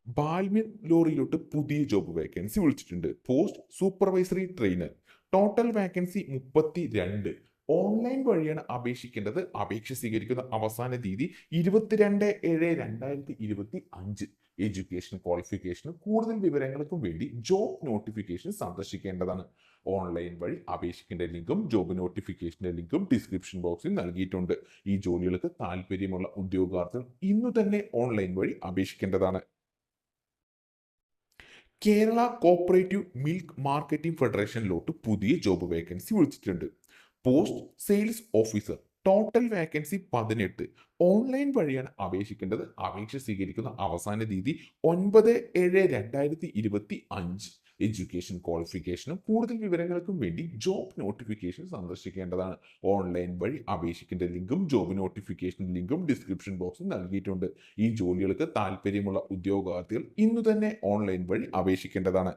ബാൽമിൻ ലോറിയിലോട്ട് പുതിയ job vacancy വിളിച്ചിട്ടുണ്ട്. Post supervisory trainer. Total vacancy 32. Online വഴിയാണ് അപേക്ഷിക്കേണ്ടത്. അപേക്ഷ സ്വീകരിക്കുന്ന അവസാന തീയതി 22/7/2025. എഡ്യൂക്കേഷൻ ക്വാളിഫിക്കേഷനും കൂടുതൽ വിവരങ്ങൾക്കും വേണ്ടി ജോബ് നോട്ടിഫിക്കേഷൻ സന്ദർശിക്കേണ്ടതാണ്. ഓൺലൈൻ വഴി അപേക്ഷിക്കേണ്ട ലിങ്കും ജോബ് നോട്ടിഫിക്കേഷന്റെ ലിങ്കും ഡിസ്ക്രിപ്ഷൻ ബോക്സിൽ നൽകിയിട്ടുണ്ട്. ഈ ജോലികൾക്ക് താല്പര്യമുള്ള ഉദ്യോഗാർത്ഥികൾ ഇന്നു തന്നെ ഓൺലൈൻ വഴി അപേക്ഷിക്കേണ്ടതാണ്. കേരള കോപ്പറേറ്റീവ് മിൽക്ക് മാർക്കറ്റിംഗ് ഫെഡറേഷനിലോട്ട് പുതിയ ജോബ് വേക്കൻസി വിളിച്ചിട്ടുണ്ട്. Post sales officer. Total vacancy 18. Online വഴിയാണ് അപേക്ഷിക്കേണ്ടത്. അപേക്ഷ സ്വീകരിക്കുന്ന അവസാന തീയതി 9/7/2025. എഡ്യൂക്കേഷൻ ക്വാളിഫിക്കേഷനും കൂടുതൽ വിവരങ്ങൾക്കും വേണ്ടി ജോബ് നോട്ടിഫിക്കേഷൻ സന്ദർശിക്കേണ്ടതാണ്. ഓൺലൈൻ വഴി അപേക്ഷിക്കേണ്ട ലിങ്കും ജോബ് നോട്ടിഫിക്കേഷൻ ലിങ്കും ഡിസ്ക്രിപ്ഷൻ ബോക്സിൽ നൽകിയിട്ടുണ്ട്. ഈ ജോലികൾക്ക് താല്പര്യമുള്ള ഉദ്യോഗാർത്ഥികൾ ഇന്നു തന്നെ ഓൺലൈൻ വഴി അപേക്ഷിക്കേണ്ടതാണ്.